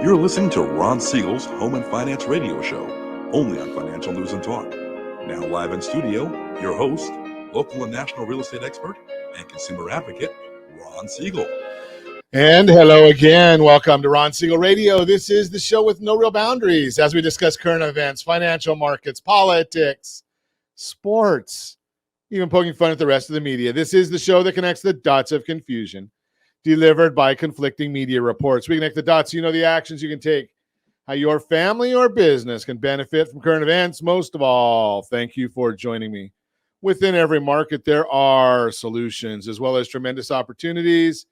You're listening to Ron Siegel's Home and Finance Radio Show, only on Financial News and Talk. Now live in studio, your host, local and national real estate expert and consumer advocate, Ron Siegel. And hello again. Welcome to Ron Siegel Radio. This is the show with no real boundaries as we discuss current events, financial markets, politics, sports, even poking fun at the rest of the media. This is the show that connects the dots of confusion delivered by conflicting media reports. We connect the dots so you know the actions you can take, how your family or business can benefit from current events. Most of all, thank you for joining me. Within every market, there are solutions as well as tremendous opportunities.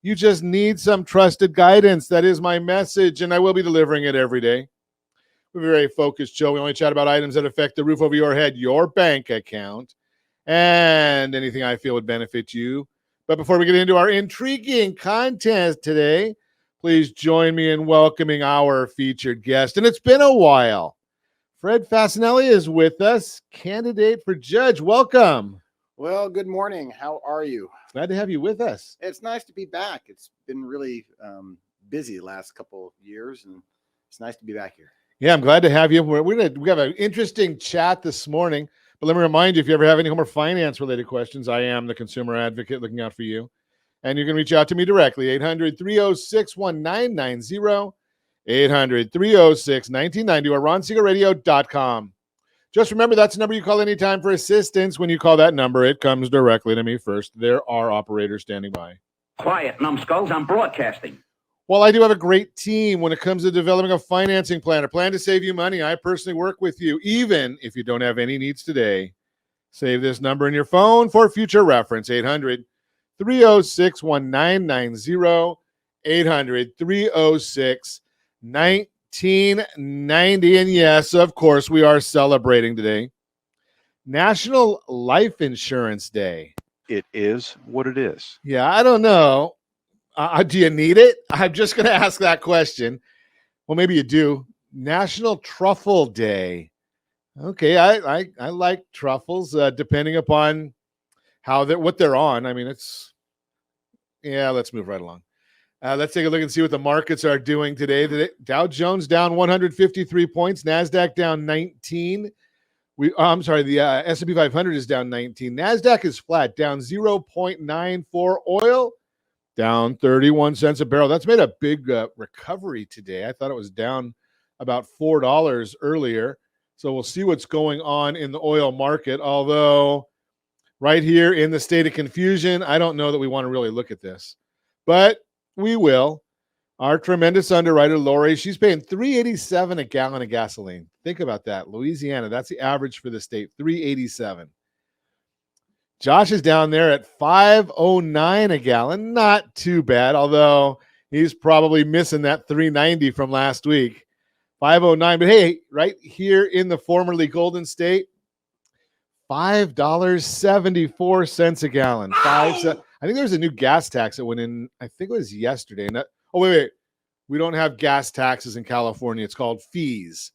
You just need some trusted guidance. That is my message, and I will be delivering it every day. We're a very focused show. We only chat about items that affect the roof over your head, your bank account, and anything I feel would benefit you. But before we get into our intriguing content today, please join me in welcoming our featured guest. And it's been a while. Fred Fascenelli is with us, candidate for judge. Welcome. Well, good morning. How are you? Glad to have you with us. It's nice to be back. It's been really busy the last couple of years, and it's nice to be back here. Yeah, I'm glad to have you. We have an interesting chat this morning. But let me remind you, if you ever have any home or finance-related questions, I am the consumer advocate looking out for you. And you can reach out to me directly, 800-306-1990, 800-306-1990, or ronsiegelradio.com. Just remember, that's the number you call anytime for assistance. When you call that number, it comes directly to me first. There are operators standing by. Quiet, numbskulls, I'm broadcasting. Well, I do have a great team when it comes to developing a financing plan, a plan to save you money. I personally work with you, even if you don't have any needs today. Save this number in your phone for future reference, 800-306-1990, 800-306-1990. And yes, of course, we are celebrating today National Life Insurance Day. It is what it is. Yeah, I don't know. Do you need it? I'm just going to ask that question. Well, maybe you do. National Truffle Day. Okay, I like truffles, depending upon what they're on. I mean, let's move right along. Let's take a look and see what the markets are doing today. The Dow Jones down 153 points. NASDAQ down 19. The S&P 500 is down 19. NASDAQ is flat, down 0.94. Oil down 31 cents a barrel. That's made a big recovery today. I thought it was down about $4 earlier. So we'll see what's going on in the oil market. Although right here in the state of confusion, I don't know that we want to really look at this. But we will. Our tremendous underwriter, Lori, she's paying $3.87 a gallon of gasoline. Think about that. Louisiana, that's the average for the state, $3.87. Josh is down there at $5.09 a gallon. Not too bad, although he's probably missing that $3.90 from last week. $5.09. But hey, right here in the formerly Golden State, $5.74 a gallon. I think there's a new gas tax that went in, I think it was yesterday. Wait. We don't have gas taxes in California. It's called fees.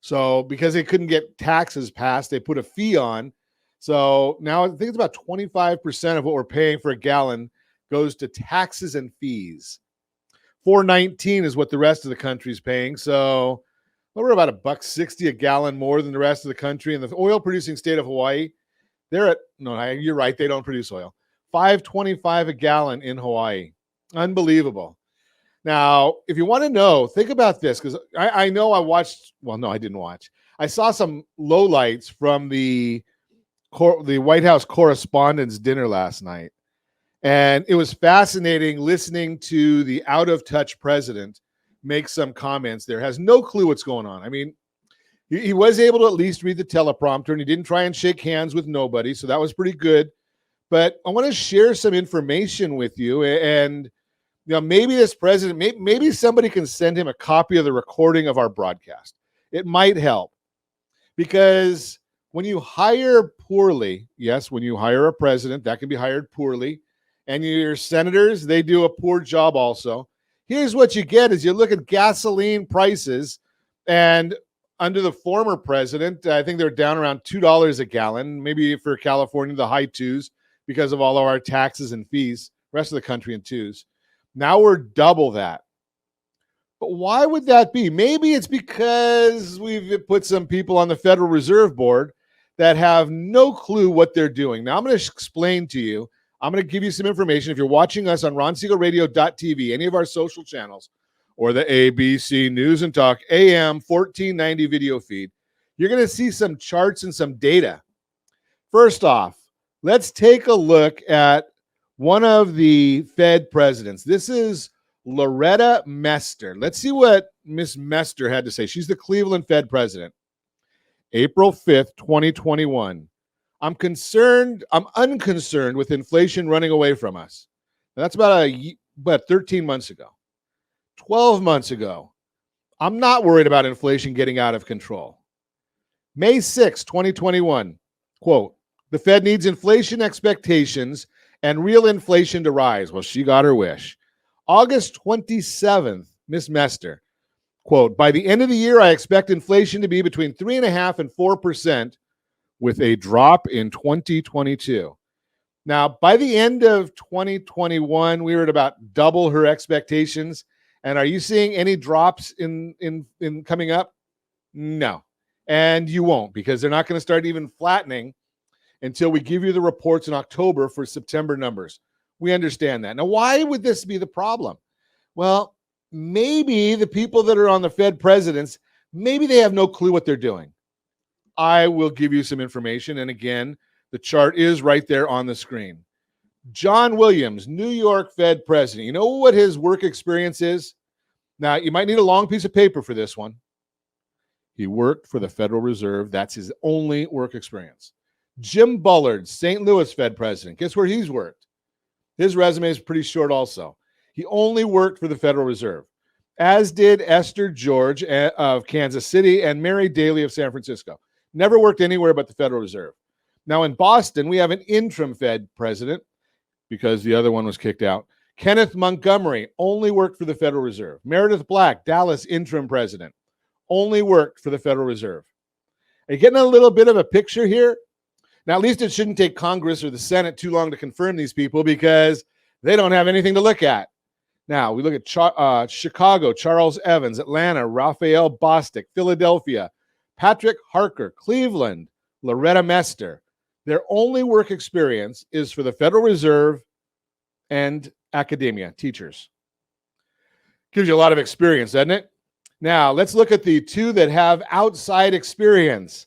So because they couldn't get taxes passed, they put a fee on. So now I think it's about 25% of what we're paying for a gallon goes to taxes and fees. $4.19 is what the rest of the country is paying. So we're about $1.60 a gallon more than the rest of the country. And the oil producing state of Hawaii, you're right, they don't produce oil. $5.25 a gallon in Hawaii. Unbelievable. Now, if you want to know, think about this, because I know I didn't watch. I saw some lowlights from the White House Correspondents' Dinner last night. And it was fascinating listening to the out-of-touch president make some comments there. Has no clue what's going on. I mean, he was able to at least read the teleprompter, and he didn't try and shake hands with nobody, so that was pretty good. But I want to share some information with you, and maybe this president, maybe somebody can send him a copy of the recording of our broadcast. It might help, because when you hire poorly, yes, when you hire a president, that can be hired poorly, and your senators, they do a poor job also. Here's what you get is you look at gasoline prices, and under the former president, I think they're down around $2 a gallon, maybe for California, the high twos, because of all of our taxes and fees, rest of the country in twos. Now we're double that. But why would that be? Maybe it's because we've put some people on the Federal Reserve Board that have no clue what they're doing. Now, I'm going to explain to you. I'm going to give you some information. If you're watching us on RonSiegelRadio.tv, any of our social channels, or the ABC News and Talk AM 1490 video feed, you're going to see some charts and some data. First off, let's take a look at one of the Fed presidents. This is Loretta Mester. Let's see what Miss Mester had to say. She's the Cleveland Fed president. April 5th, 2021. I'm unconcerned with inflation running away from us. Now, that's about 13 months ago. 12 months ago, I'm not worried about inflation getting out of control. May 6, 2021, quote, the Fed needs inflation expectations and real inflation to rise. Well, she got her wish. August 27th, Ms. Mester, quote, by the end of the year, I expect inflation to be between 3.5% and 4% with a drop in 2022. Now, by the end of 2021, we were at about double her expectations. And are you seeing any drops in coming up? No. And you won't, because they're not going to start even flattening until we give you the reports in October for September numbers. We understand that. Now, why would this be the problem? Well, maybe the people that are on the Fed presidents, maybe they have no clue what they're doing. I will give you some information. And again, the chart is right there on the screen. John Williams, New York Fed president. You know what his work experience is? Now, you might need a long piece of paper for this one. He worked for the Federal Reserve. That's his only work experience. Jim Bullard, St. Louis Fed president. Guess where he's worked? His resume is pretty short also. He only worked for the Federal Reserve, as did Esther George of Kansas City and Mary Daly of San Francisco. Never worked anywhere but the Federal Reserve. Now in Boston, we have an interim Fed president because the other one was kicked out. Kenneth Montgomery only worked for the Federal Reserve. Meredith Black, Dallas interim president, only worked for the Federal Reserve. Are you getting a little bit of a picture here? Now, at least it shouldn't take Congress or the Senate too long to confirm these people because they don't have anything to look at. Now, we look at Chicago, Charles Evans, Atlanta, Raphael Bostic, Philadelphia, Patrick Harker, Cleveland, Loretta Mester. Their only work experience is for the Federal Reserve and academia, teachers. Gives you a lot of experience, doesn't it? Now, let's look at the two that have outside experience.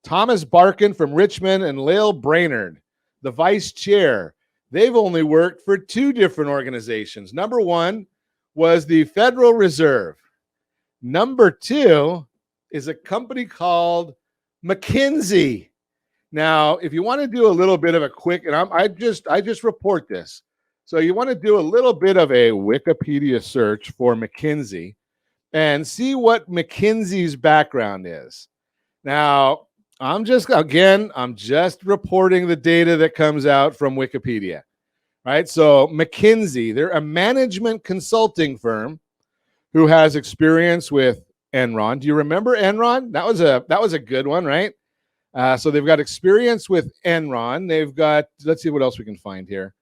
Thomas Barkin from Richmond and Lael Brainerd, the vice chair. They've only worked for two different organizations. Number one was the Federal Reserve. Number two is a company called McKinsey. Now, if you want to do a little bit of a quick, and I just report this. So you want to do a little bit of a Wikipedia search for McKinsey and see what McKinsey's background is. Now, I'm just reporting the data that comes out from Wikipedia, right? So McKinsey, they're a management consulting firm who has experience with Enron. Do you remember Enron? That was a good one, right? So they've got experience with Enron. They've got, let's see what else we can find here.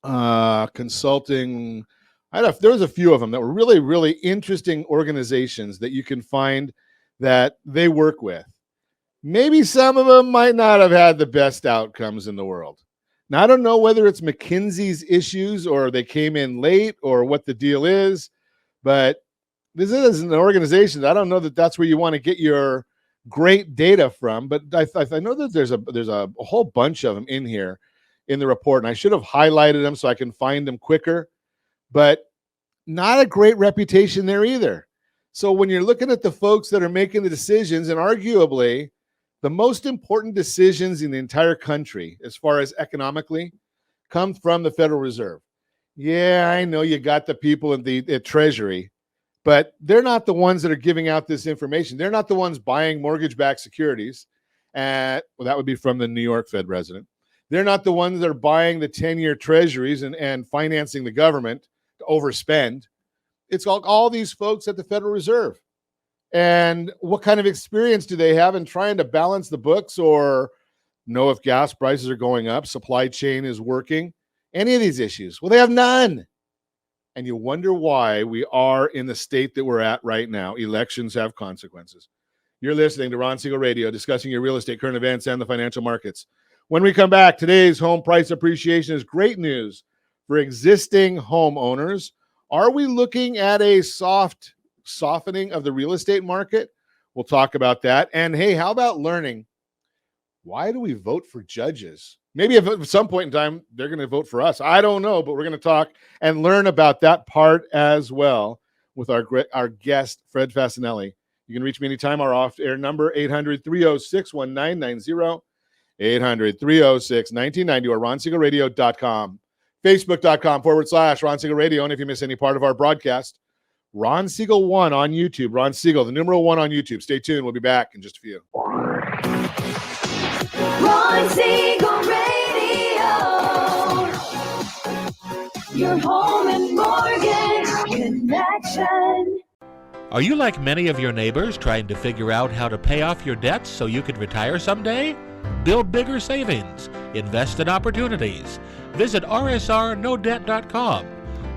Consulting. There was a few of them that were really, really interesting organizations that you can find that they work with. Maybe some of them might not have had the best outcomes in the world. Now, I don't know whether it's McKinsey's issues or they came in late or what the deal is, but this is an organization. I don't know that that's where you want to get your great data from, but I know that there's a whole bunch of them in here in the report, and I should have highlighted them so I can find them quicker, but not a great reputation there either. So when you're looking at the folks that are making the decisions, and arguably the most important decisions in the entire country, as far as economically, come from the Federal Reserve. Yeah, I know you got the people in the Treasury, but they're not the ones that are giving out this information. They're not the ones buying mortgage-backed securities. Well, that would be from the New York Fed president. They're not the ones that are buying the 10-year treasuries and financing the government to overspend. It's all these folks at the Federal Reserve. And what kind of experience do they have in trying to balance the books or know if gas prices are going up, supply chain is working, any of these issues? Well, they have none. and you wonder why we are in the state that we're at right now. Elections have consequences. You're listening to Ron Siegel Radio, discussing your real estate, current events, and the financial markets. When we come back, today's home price appreciation is great news for existing homeowners. Are we looking at a soft softening of the real estate market? We'll talk about that. And hey, how about learning, why do we vote for judges? Maybe if at some point in time they're going to vote for us. I don't know, but we're going to talk and learn about that part as well with our guest, Fred Fascenelli. You can reach me anytime. Our off-air number, 800-306-1990, 800-306-1990, or ronsiegelradio.com, facebook.com/Ron Siegel Radio. And if you miss any part of our broadcast, Ron Siegel 1 on YouTube. Ron Siegel, the numeral 1 on YouTube. Stay tuned. We'll be back in just a few. Ron Siegel Radio, your home and mortgage connection. Are you like many of your neighbors trying to figure out how to pay off your debts so you could retire someday? Build bigger savings. Invest in opportunities. Visit rsrnodebt.com.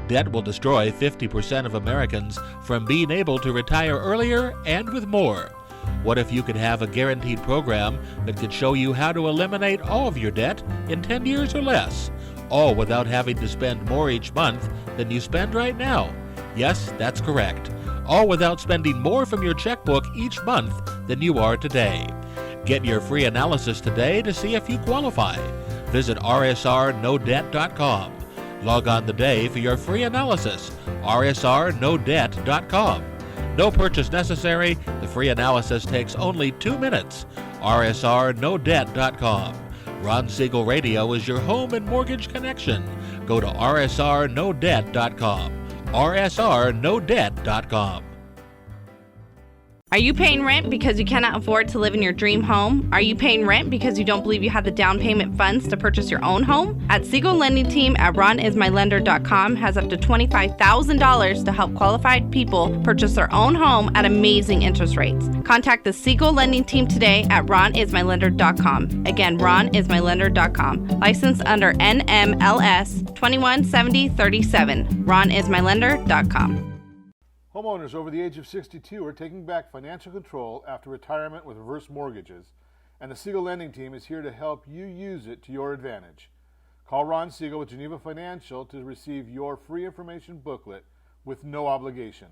Debt will destroy 50% of Americans from being able to retire earlier and with more. What if you could have a guaranteed program that could show you how to eliminate all of your debt in 10 years or less, all without having to spend more each month than you spend right now? Yes, that's correct. All without spending more from your checkbook each month than you are today. Get your free analysis today to see if you qualify. Visit rsrnodebt.com. Log on today for your free analysis, rsrnodebt.com. No purchase necessary. The free analysis takes only 2 minutes. rsrnodebt.com. Ron Siegel Radio is your home and mortgage connection. Go to rsrnodebt.com. rsrnodebt.com. Are you paying rent because you cannot afford to live in your dream home? Are you paying rent because you don't believe you have the down payment funds to purchase your own home? At Siegel Lending Team at ronismylender.com has up to $25,000 to help qualified people purchase their own home at amazing interest rates. Contact the Siegel Lending Team today at ronismylender.com. Again, ronismylender.com. Licensed under NMLS 217037. ronismylender.com. Homeowners over the age of 62 are taking back financial control after retirement with reverse mortgages, and the Siegel Lending Team is here to help you use it to your advantage. Call Ron Siegel with Geneva Financial to receive your free information booklet with no obligation.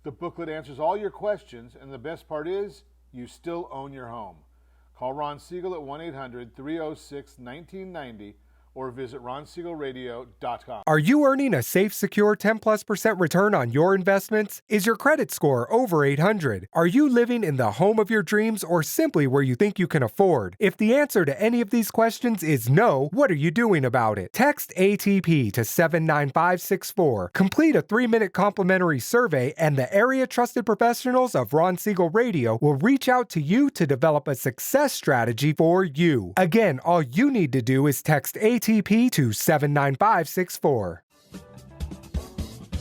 The booklet answers all your questions, and the best part is, you still own your home. Call Ron Siegel at 1-800-306-1990 or visit ronsiegelradio.com. Are you earning a safe, secure 10+% return on your investments? Is your credit score over 800? Are you living in the home of your dreams or simply where you think you can afford? If the answer to any of these questions is no, what are you doing about it? Text ATP to 79564. Complete a 3-minute complimentary survey, and the area trusted professionals of Ron Siegel Radio will reach out to you to develop a success strategy for you. Again, all you need to do is text ATP to 79564.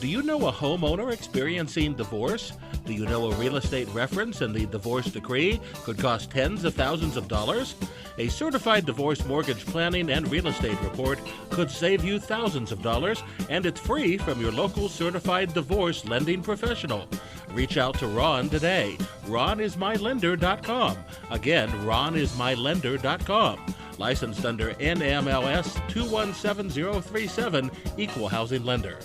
Do you know a homeowner experiencing divorce? Do you know a real estate reference and the divorce decree could cost tens of thousands of dollars? A certified divorce mortgage planning and real estate report could save you thousands of dollars, and it's free from your local certified divorce lending professional. Reach out to Ron today. ronismylender.com. Again, ronismylender.com. Licensed under NMLS 217037, Equal Housing Lender.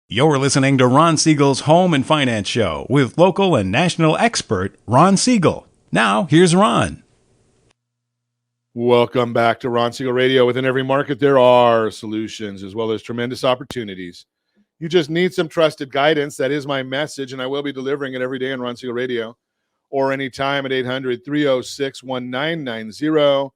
You're listening to Ron Siegel's Home and Finance Show with local and national expert Ron Siegel. Now, here's Ron. Welcome back to Ron Siegel Radio. Within every market, there are solutions as well as tremendous opportunities. You just need some trusted guidance. That is my message, and I will be delivering it every day on Ron Siegel Radio or anytime at 800-306-1990,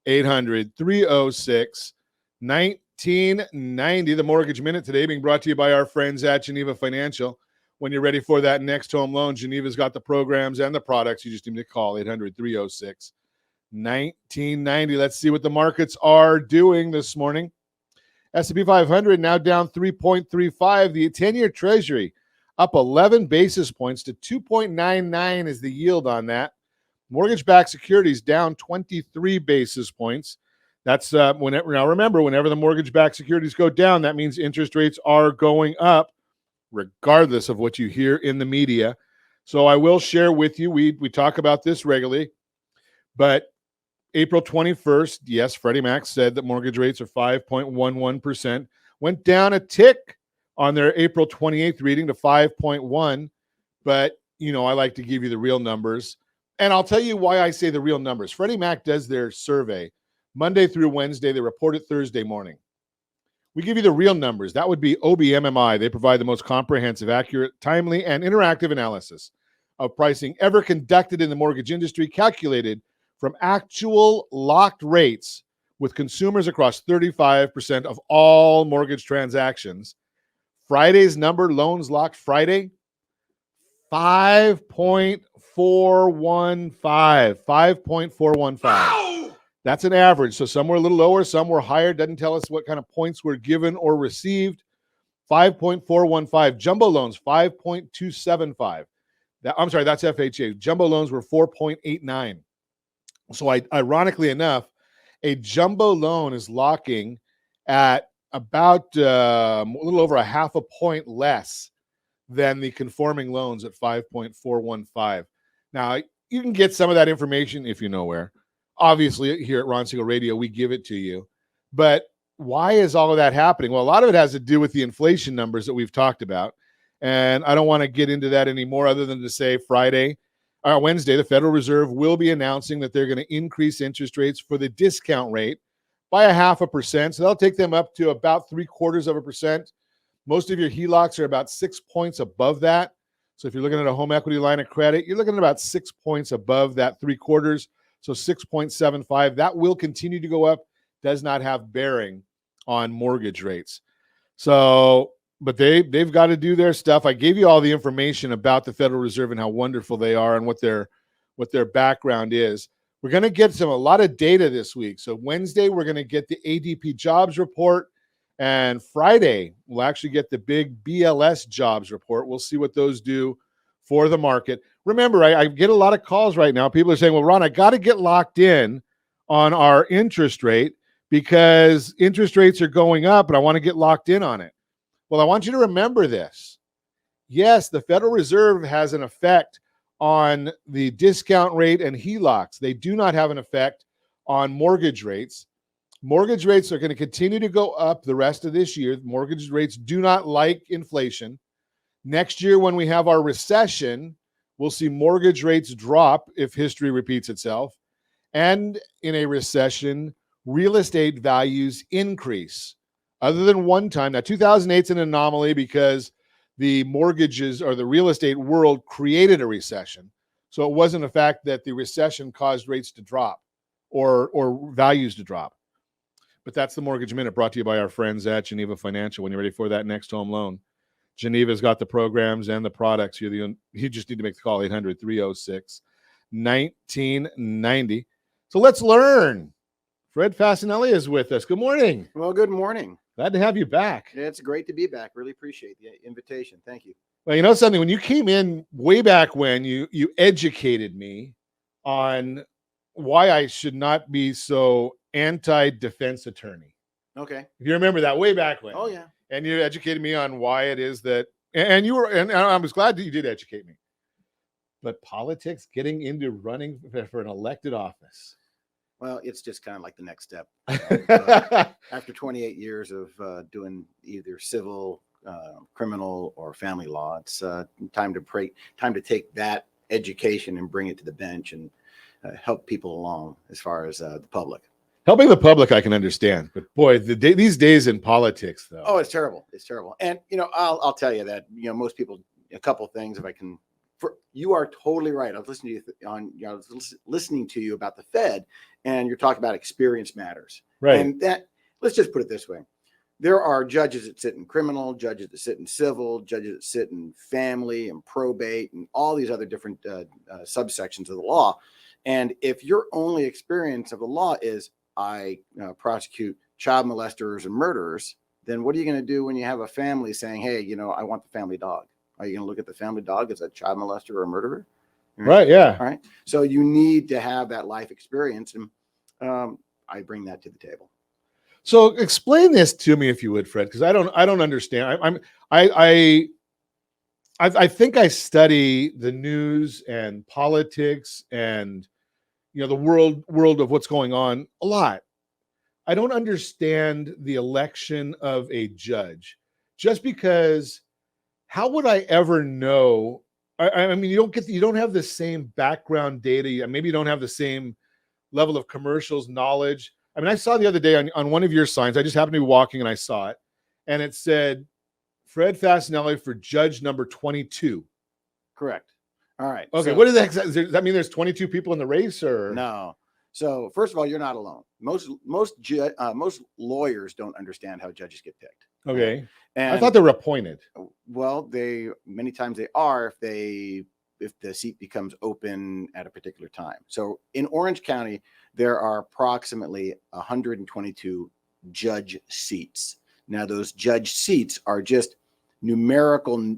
800-306-1990. The Mortgage Minute today being brought to you by our friends at Geneva Financial. When you're ready for that next home loan, Geneva's got the programs and the products. You just need to call 800-306-1990. Let's see what the markets are doing this morning. S&P 500 now down 3.35. The 10-year Treasury up 11 basis points to 2.99 is the yield on that. Mortgage-backed securities down 23 basis points. That's whenever. Now remember, whenever the mortgage-backed securities go down, that means interest rates are going up, regardless of what you hear in the media. So I will share with you. We talk about this regularly, but April 21st, yes, Freddie Mac said that mortgage rates are 5.11%. Went down a tick on their April 28th reading to 5.1. But, I like to give you the real numbers. And I'll tell you why I say the real numbers. Freddie Mac does their survey Monday through Wednesday. They report it Thursday morning. We give you the real numbers. That would be OBMMI. They provide the most comprehensive, accurate, timely, and interactive analysis of pricing ever conducted in the mortgage industry, calculated from actual locked rates with consumers across 35% of all mortgage transactions. Friday's number, loans locked Friday, 5.415. 5.415. That's an average. So some were a little lower, some were higher. Doesn't tell us what kind of points were given or received. 5.415. Jumbo loans, 5.275. I'm sorry, that's FHA. Jumbo loans were 4.89. So ironically enough, a jumbo loan is locking at about a little over a half a point less than the conforming loans at 5.415. Now, you can get some of that information if you know where. Obviously, here at Ron Siegel Radio, we give it to you. But why is all of that happening? Well, a lot of it has to do with the inflation numbers that we've talked about. And I don't want to get into that anymore other than to say Wednesday, the Federal Reserve will be announcing that they're going to increase interest rates for the discount rate by 0.5%. So that'll take them up to about 0.75%. Most of your HELOCs are about 6 points above that. So if you're looking at a home equity line of credit, you're looking at about 6 points above that 0.75. So 6.75. That will continue to go up. Does not have bearing on mortgage rates. So, but they've got to do their stuff. I gave you all the information about the Federal Reserve and how wonderful they are and what their background is. We're going to get a lot of data this week. So Wednesday, we're going to get the ADP jobs report. And Friday, we'll actually get the big BLS jobs report. We'll see what those do for the market. Remember, I get a lot of calls right now. People are saying, well, Ron, I got to get locked in on our interest rate because interest rates are going up and I want to get locked in on it. Well, I want you to remember this. Yes, the Federal Reserve has an effect on the discount rate and HELOCs. They do not have an effect on mortgage rates. Mortgage rates are going to continue to go up the rest of this year. Mortgage rates do not like inflation. Next year, when we have our recession, we'll see mortgage rates drop if history repeats itself. And in a recession, real estate values increase. Other than one time, now 2008 is an anomaly because the mortgages or the real estate world created a recession. So it wasn't a fact that the recession caused rates to drop or values to drop. But that's the Mortgage Minute, brought to you by our friends at Geneva Financial. When you're ready for that next home loan, Geneva's got the programs and the products. You just need to make the call, 800-306-1990. So let's learn. Fred Fascenelli is with us. Good morning. Well, good morning. Glad to have you back. It's great to be back. Really appreciate the invitation. Thank you. Well, you know something? When you came in way back when, you educated me on why I should not be so anti-defense attorney. Okay. If you remember that way back when. Oh, yeah. And you educated me on why it is that, and I was glad that you did educate me. But politics, getting into running for an elected office. Well, it's just kind of like the next step. After 28 years of doing either civil, criminal, or family law, it's time to take that education and bring it to the bench and help people along as far as the public. Helping the public, I can understand, but boy, these days in politics, though. Oh, it's terrible. It's terrible. And I'll tell you that most people. A couple of things, if I can. You are totally right. I was listening to you listening to you about the Fed, and you're talking about experience matters. Right. And that, let's just put it this way: there are judges that sit in criminal, judges that sit in civil, judges that sit in family and probate, and all these other different subsections of the law. And if your only experience of the law is I prosecute child molesters and murderers, then what are you going to do when you have a family saying, "Hey, I want the family dog"? Are you going to look at the family dog as a child molester or a murderer? Right. Yeah. All right. So you need to have that life experience. And I bring that to the table. So explain this to me, if you would, Fred, because I don't understand. I think I study the news and politics and the world of what's going on a lot. I don't understand the election of a judge, just because. How would I ever know? I mean, you don't have the same background data. Maybe you don't have the same level of commercials knowledge. I mean, I saw the other day on one of your signs. I just happened to be walking and I saw it, and it said Fred Fascenelli for judge number 22. Correct. All right. Okay. So, What is that? Does that mean there's 22 people in the race, or no? So first of all, you're not alone. Most lawyers don't understand how judges get picked. Okay. And I thought they were appointed. Well, many times they are if the seat becomes open at a particular time. So in Orange County, there are approximately 122 judge seats. Now, those judge seats are just numerical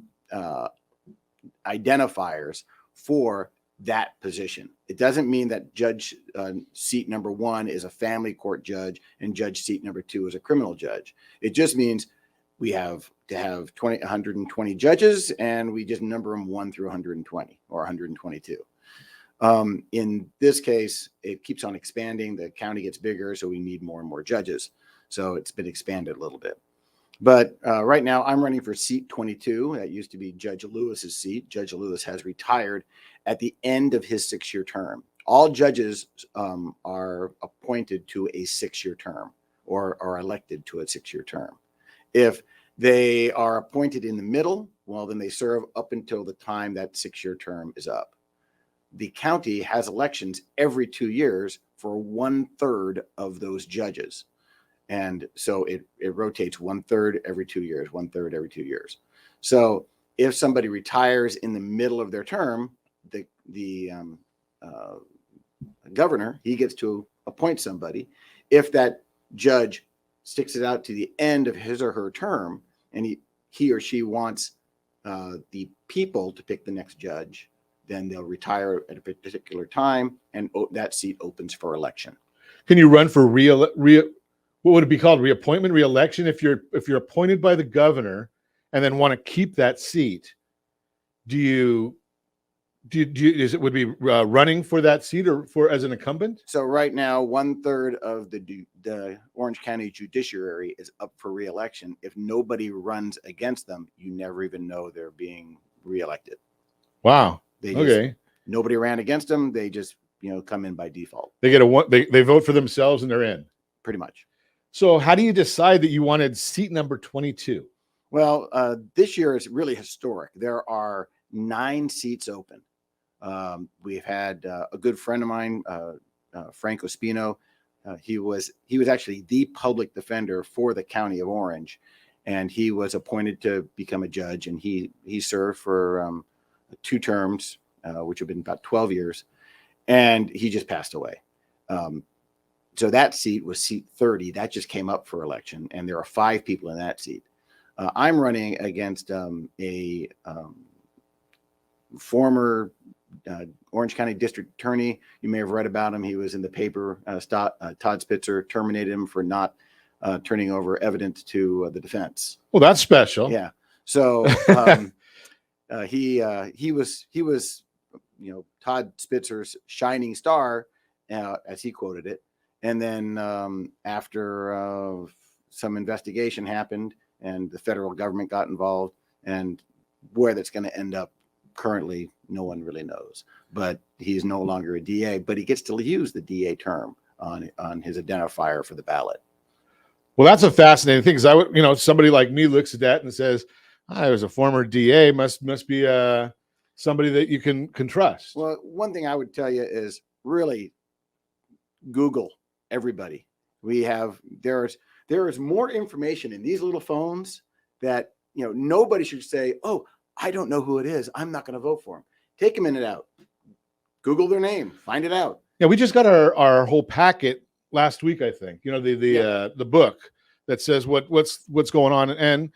identifiers for that position. It doesn't mean that judge seat number 1 is a family court judge and judge seat number 2 is a criminal judge. It just means we have to have 120 judges, and we just number them 1 through 120 or 122. In this case, it keeps on expanding. The county gets bigger, so we need more and more judges. So it's been expanded a little bit. But right now, I'm running for seat 22. That used to be Judge Lewis's seat. Judge Lewis has retired at the end of his 6-year term. All judges are appointed to a 6-year term or are elected to a 6-year term. If they are appointed in the middle, well, then they serve up until the time that 6-year term is up. The county has elections every 2 years for 1/3 of those judges. And so it rotates 1/3 every 2 years, 1/3 every 2 years. So if somebody retires in the middle of their term, the governor, he gets to appoint somebody. If that judge sticks it out to the end of his or her term, and he or she wants the people to pick the next judge, then they'll retire at a particular time, and that seat opens for election. Can you run for what would it be called? Reappointment, reelection? If you're appointed by the governor and then want to keep that seat, would be running for that seat or as an incumbent? So right now, 1/3 of the Orange County judiciary is up for reelection. If nobody runs against them, you never even know they're being reelected. Wow. Okay. Nobody ran against them. They just come in by default. They get they vote for themselves and they're in. Pretty much. So how do you decide that you wanted seat number 22? Well, this year is really historic. There are 9 seats open. We've had a good friend of mine, Frank Ospino. He was actually the public defender for the county of Orange, and he was appointed to become a judge, and he served for 2 terms, which have been about 12 years, and he just passed away. So that seat was seat 30. That just came up for election, and there are 5 people in that seat. I'm running against a former Orange County District Attorney. You may have read about him. He was in the paper. Todd Spitzer terminated him for not turning over evidence to the defense. Well, that's special. Yeah. So he was Todd Spitzer's shining star, as he quoted it. And then after some investigation happened and the federal government got involved, and where that's going to end up currently, no one really knows. But he's no longer a DA, but he gets to use the DA term on his identifier for the ballot. Well, that's a fascinating thing, because I would, somebody like me looks at that and says, I was a former DA, must be somebody that you can trust. Well, one thing I would tell you is really Google everybody. There is more information in these little phones that nobody should say, oh, I don't know who it is, I'm not going to vote for him. Take a minute out, Google their name, find it out. Yeah, we just got our whole packet last week, I think. The book that says what's going on, and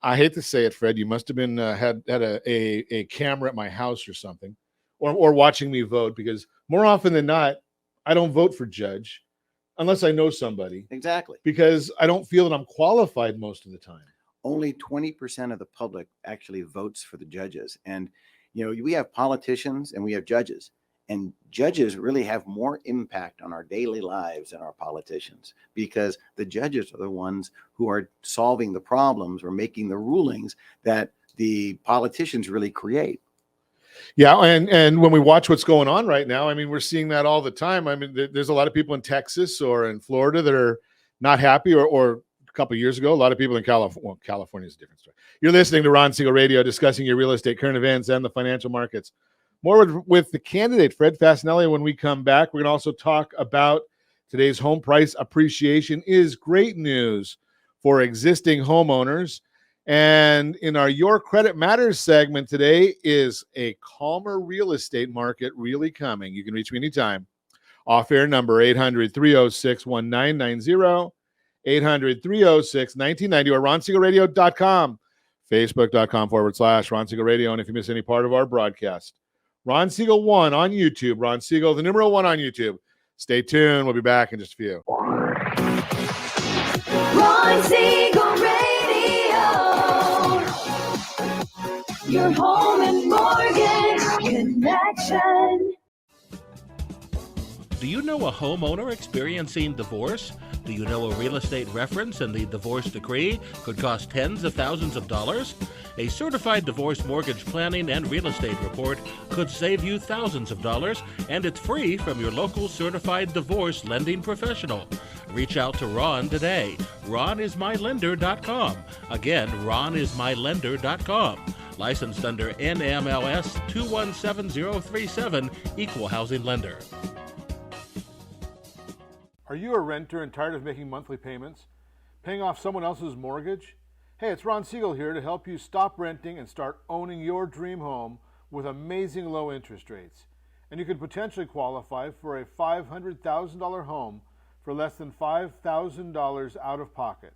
I hate to say it, Fred, you must have been had a camera at my house or something, or watching me vote, because more often than not, I don't vote for judge. unless I know somebody, Exactly. because I don't feel that I'm qualified most of the time. Only 20% of the public actually votes for the judges. And, we have politicians and we have judges. And judges really have more impact on our daily lives than our politicians, because the judges are the ones who are solving the problems or making the rulings that the politicians really create. Yeah, and when we watch what's going on right now, I mean, we're seeing that all the time. I mean, there's a lot of people in Texas or in Florida that are not happy, or a couple of years ago, a lot of people in California. Well, California is a different story. You're listening to Ron Siegel Radio, discussing your real estate, current events, and the financial markets. More with the candidate, Fred Fascenelli, when we come back. We're going to also talk about today's home price appreciation is great news for existing homeowners. And in our Your Credit Matters segment today is a calmer real estate market really coming. You can reach me anytime. Off-air number 800-306-1990, 800-306-1990, or RonSiegelRadio.com, Facebook.com/Ron Siegel Radio. And if you miss any part of our broadcast, Ron Siegel 1 on YouTube. Ron Siegel, the number 1 on YouTube. Stay tuned. We'll be back in just a few. Ron Siegel Radio. Your home and mortgage connection. Do you know a homeowner experiencing divorce? Do you know a real estate reference and the divorce decree could cost tens of thousands of dollars? A certified divorce mortgage planning and real estate report could save you thousands of dollars, and it's free from your local certified divorce lending professional. Reach out to Ron today. RonIsMyLender.com. Again, RonIsMyLender.com. Licensed under NMLS 217037, Equal Housing Lender. Are you a renter and tired of making monthly payments, paying off someone else's mortgage? Hey, it's Ron Siegel here to help you stop renting and start owning your dream home with amazing low interest rates. And you could potentially qualify for a $500,000 home for less than $5,000 out of pocket.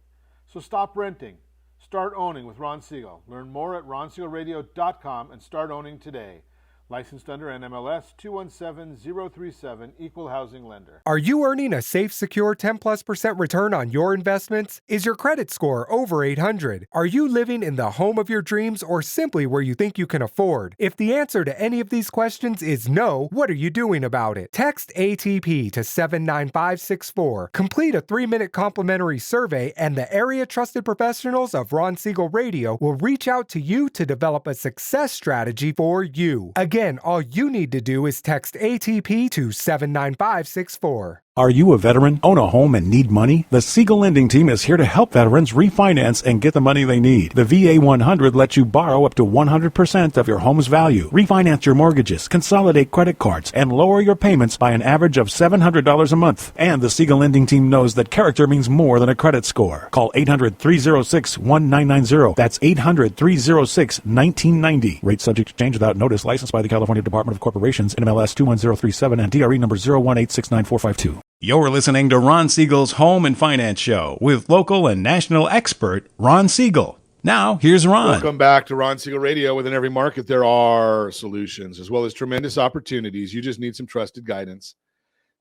So stop renting. Start owning with Ron Siegel. Learn more at RonSiegelRadio.com and start owning today. Licensed under NMLS 217037, Equal Housing Lender. Are you earning a safe, secure 10+% return on your investments? Is your credit score over 800? Are you living in the home of your dreams or simply where you think you can afford? If the answer to any of these questions is no, what are you doing about it? Text ATP to 79564. Complete a 3-minute complimentary survey, and the area trusted professionals of Ron Siegel Radio will reach out to you to develop a success strategy for you. Again, all you need to do is text ATP to 79564. Are you a veteran, own a home, and need money? The Siegel Lending Team is here to help veterans refinance and get the money they need. The VA 100 lets you borrow up to 100% of your home's value, refinance your mortgages, consolidate credit cards, and lower your payments by an average of $700 a month. And the Siegel Lending Team knows that character means more than a credit score. Call 800-306-1990. That's 800-306-1990. Rate subject to change without notice. Licensed by the California Department of Corporations, NMLS 21037, and DRE number 018694452. You're listening to Ron Siegel's Home and Finance Show with local and national expert Ron Siegel. Now, here's Ron. Welcome back to Ron Siegel Radio. Within every market, there are solutions as well as tremendous opportunities. You just need some trusted guidance.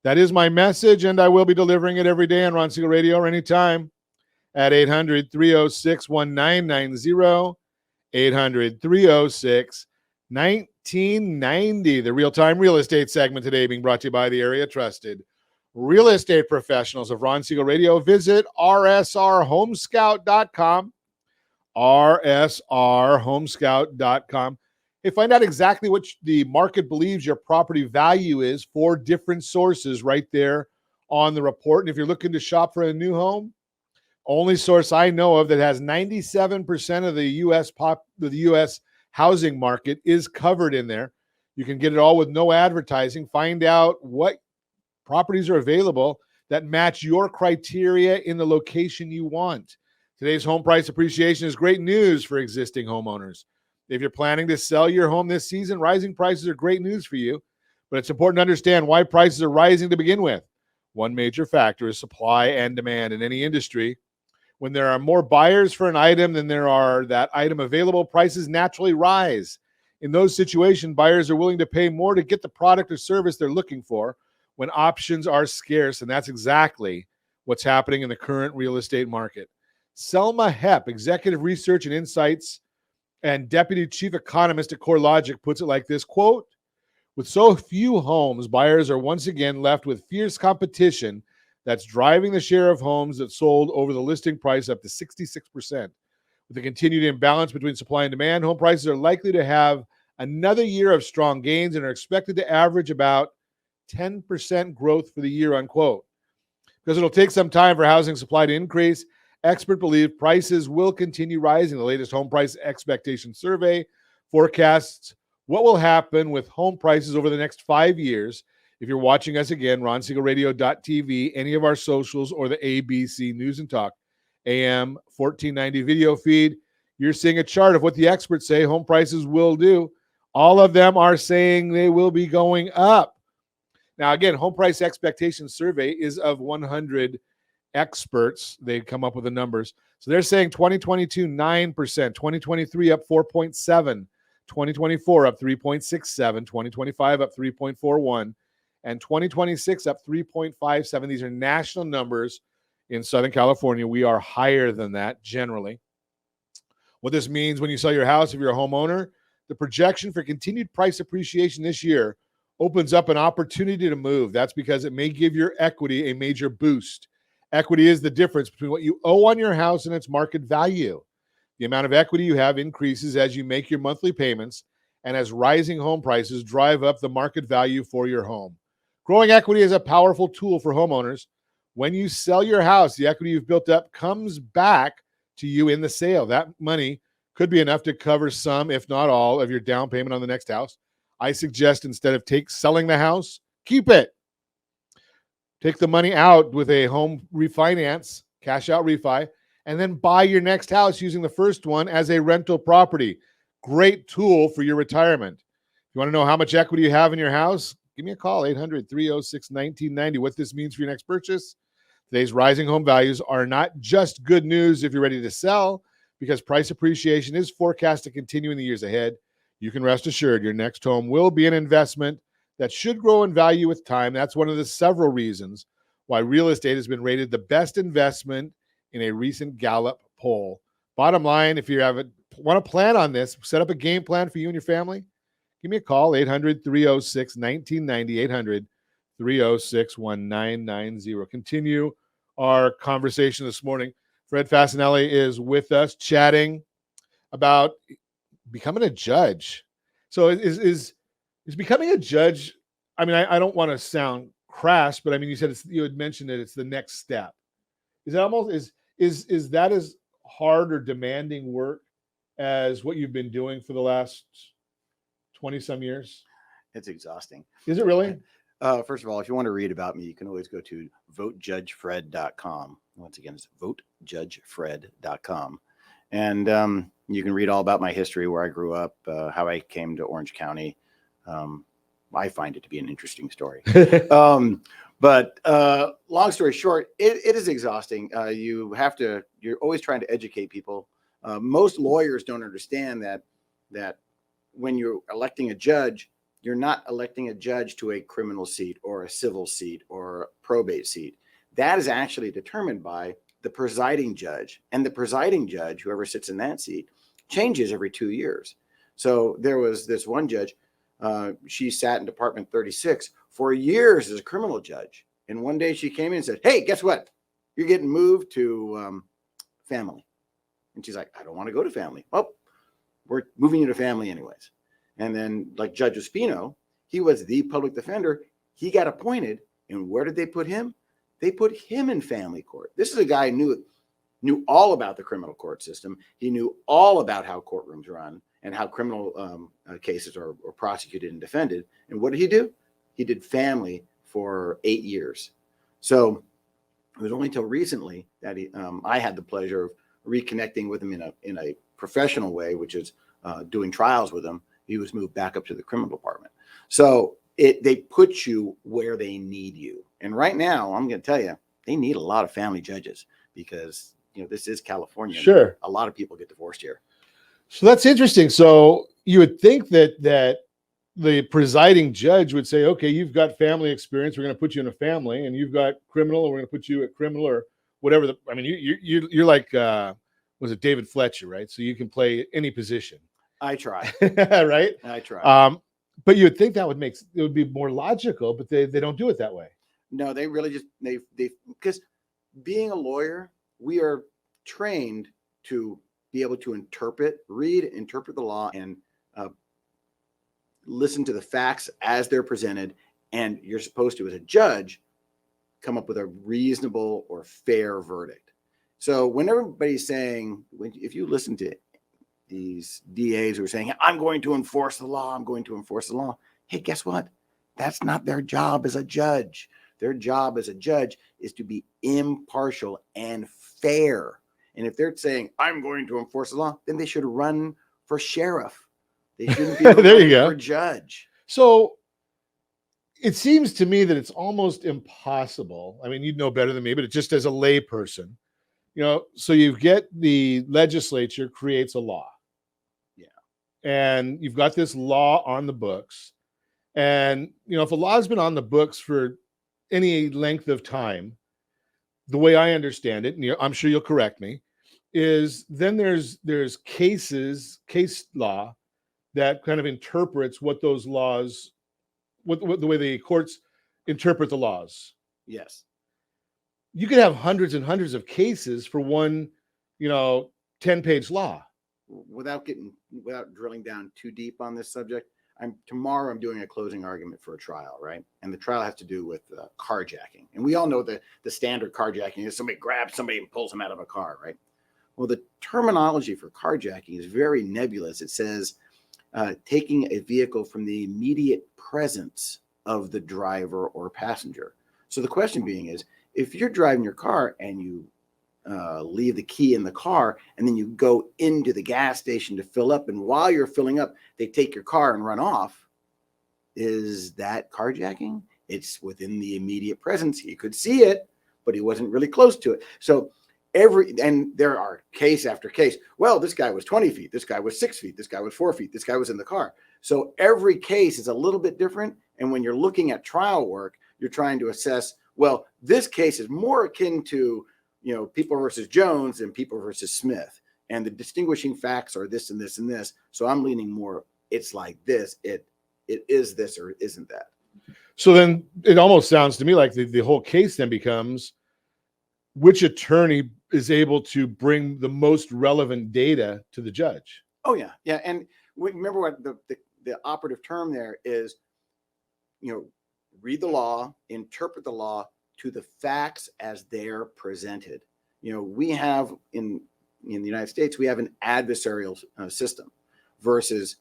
That is my message, and I will be delivering it every day on Ron Siegel Radio or anytime at 800-306-1990, 800-306-1990. The real-time real estate segment today being brought to you by the area trusted real estate professionals of Ron Siegel Radio. Visit rsrhomescout.com, rsrhomescout.com. Hey, find out exactly what the market believes your property value is for different sources right there on the report. And if you're looking to shop for a new home, only source I know of that has 97% of the U.S. housing market is covered in there. You can get it all with no advertising. Find out what properties are available that match your criteria in the location you want. Today's home price appreciation is great news for existing homeowners. If you're planning to sell your home this season, rising prices are great news for you, but it's important to understand why prices are rising to begin with. One major factor is supply and demand in any industry. When there are more buyers for an item than there are that item available, prices naturally rise. In those situations, buyers are willing to pay more to get the product or service they're looking for. when options are scarce, and that's exactly what's happening in the current real estate market. Selma Hepp, Executive Research and Insights and Deputy Chief Economist at CoreLogic, puts it like this, quote, with so few homes, buyers are once again left with fierce competition that's driving the share of homes that sold over the listing price up to 66%. With the continued imbalance between supply and demand, home prices are likely to have another year of strong gains and are expected to average about 10% growth for the year, unquote. Because it'll take some time for housing supply to increase, experts believe prices will continue rising. The latest home price expectation survey forecasts what will happen with home prices over the next 5 years. If you're watching us again, RonSiegelRadio.tv, any of our socials, or the ABC News and Talk AM 1490 video feed, you're seeing a chart of what the experts say home prices will do. All of them are saying they will be going up. Now, again, home price expectation survey is of 100 experts. They come up with the numbers. So they're saying 2022, 9%, 2023 up 4.7%, 2024 up 3.67%, 2025 up 3.41%, and 2026 up 3.57%. These are national numbers in Southern California. We are higher than that generally. What this means when you sell your house, if you're a homeowner, the projection for continued price appreciation this year opens up an opportunity to move. That's because it may give your equity a major boost. Equity is the difference between what you owe on your house and its market value. The amount of equity you have increases as you make your monthly payments and as rising home prices drive up the market value for your home. Growing equity is a powerful tool for homeowners. When you sell your house, the equity you've built up comes back to you in the sale. That money could be enough to cover some, if not all, of your down payment on the next house. I suggest instead of selling the house, keep it. Take the money out with a home refinance, cash out refi, and then buy your next house using the first one as a rental property. Great tool for your retirement. If you want to know how much equity you have in your house, give me a call, 800-306-1990. What this means for your next purchase. Today's rising home values are not just good news if you're ready to sell, because price appreciation is forecast to continue in the years ahead. You can rest assured your next home will be an investment that should grow in value with time. That's one of the several reasons why real estate has been rated the best investment in a recent Gallup poll. Bottom line, if you want to plan on this, set up a game plan for you and your family, give me a call, 800-306-1990, 800-306-1990. Continue our conversation this morning. Fred Fascenelli is with us chatting about becoming a judge. So is becoming a judge, I mean, I don't want to sound crass, but I mean, you had mentioned that it's the next step. Is that almost, is that as hard or demanding work as what you've been doing for the last 20 some years? It's exhausting. Is it really? First of all, if you want to read about me, you can always go to votejudgefred.com. Once again, it's votejudgefred.com. And you can read all about my history, where I grew up, how I came to Orange County. I find it to be an interesting story. But long story short, it is exhausting. You're always trying to educate people. Most lawyers don't understand that when you're electing a judge, you're not electing a judge to a criminal seat or a civil seat or a probate seat. That is actually determined by the presiding judge. And the presiding judge, whoever sits in that seat, changes every 2 years. So there was this one judge, she sat in Department 36 for years as a criminal judge. And one day she came in and said, hey, guess what? You're getting moved to family. And she's like, I don't want to go to family. Well, we're moving you to family anyways. And then like Judge Espino, he was the public defender. He got appointed. And where did they put him? They put him in family court. This is a guy who knew all about the criminal court system. He knew all about how courtrooms run and how criminal cases are prosecuted and defended. And what did he do? He did family for 8 years. So it was only until recently that I had the pleasure of reconnecting with him in a professional way, which is doing trials with him. He was moved back up to the criminal department. So they put you where they need you. And right now, I'm going to tell you, they need a lot of family judges because, this is California. Sure. A lot of people get divorced here. So that's interesting. So you would think that the presiding judge would say, okay, you've got family experience. We're going to put you in a family, and you've got criminal, and we're going to put you at criminal or whatever. I mean, you're like, was it David Fletcher, right? So you can play any position. I try. Right? I try. But you would think that it would be more logical, but they don't do it that way. No, they really just, they because being a lawyer, we are trained to be able to interpret the law, and listen to the facts as they're presented. And you're supposed to, as a judge, come up with a reasonable or fair verdict. So when everybody's saying, if you listen to these DAs who are saying, I'm going to enforce the law, I'm going to enforce the law. Hey, guess what? That's not their job as a judge. Their job as a judge is to be impartial and fair. And if they're saying, I'm going to enforce the law, then they should run for sheriff. They shouldn't be there you go. for judge. So it seems to me that it's almost impossible. I mean, you'd know better than me, but just as a lay person, so you get the legislature creates a law. Yeah. And you've got this law on the books. And, if a law has been on the books for any length of time, the way I understand it, and I'm sure you'll correct me, is then there's case law that kind of interprets what those laws, what the way the courts interpret the laws. Yes. You could have hundreds and hundreds of cases for one, 10-page law. Without drilling down too deep on this subject, tomorrow I'm doing a closing argument for a trial, right? And the trial has to do with carjacking. And we all know the standard carjacking is somebody grabs somebody and pulls them out of a car, right? Well, the terminology for carjacking is very nebulous. It says taking a vehicle from the immediate presence of the driver or passenger. So the question being is, if you're driving your car and you leave the key in the car, and then you go into the gas station to fill up, and while you're filling up, they take your there and run off, is that carjacking? It's within the immediate presence. He could see it, but he wasn't really close to it. So and there are case after case. Well, this guy was 20 feet. This guy was 6 feet. This guy was 4 feet. This guy was in the car. So every case is a little bit different. And when you're looking at trial work, you're trying to assess, well, this case is more akin to, People versus Jones and People versus Smith. And the distinguishing facts are this and this and this. So I'm leaning more, it's like this, it is this or isn't that. So then it almost sounds to me like the whole case then becomes which attorney is able to bring the most relevant data to the judge. Oh, yeah. Yeah. And remember what the operative term there is, read the law, interpret the law to the facts as they're presented. We have in the United States, we have an adversarial system versus,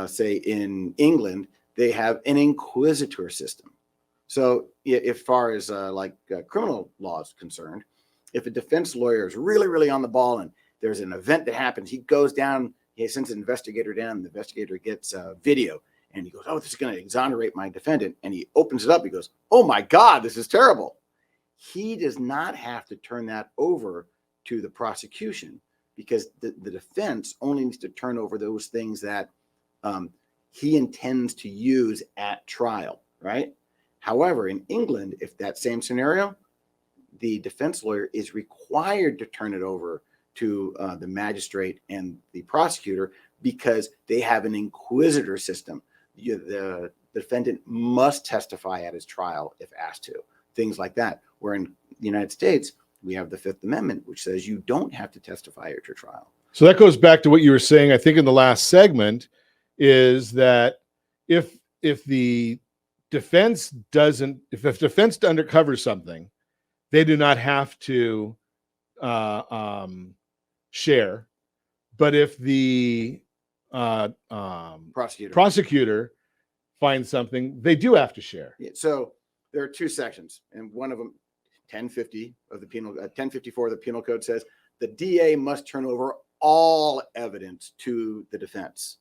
say, in England, they have an inquisitor system. So as far as criminal law is concerned, if a defense lawyer is really, really on the ball and there's an event that happens, he goes down, he sends an investigator down, the investigator gets video, and he goes, oh, this is going to exonerate my defendant. And he opens it up. He goes, oh, my God, this is terrible. He does not have to turn that over to the prosecution because the defense only needs to turn over those things that he intends to use at trial, right? However, in England, if that same scenario, the defense lawyer is required to turn it over to the magistrate and the prosecutor because they have an inquisitor system. The defendant must testify at his trial if asked to, things like that. Where in the United States, we have the Fifth Amendment, which says you don't have to testify at your trial. So that goes back to what you were saying, I think, in the last segment, is that if the defense doesn't, if defense undercovers something, they do not have to share. But if the prosecutor finds something, they do have to share. Yeah, so there are two sections, and one of them, 1050 of the penal, 1054 of the Penal Code says the DA must turn over all evidence to the defense,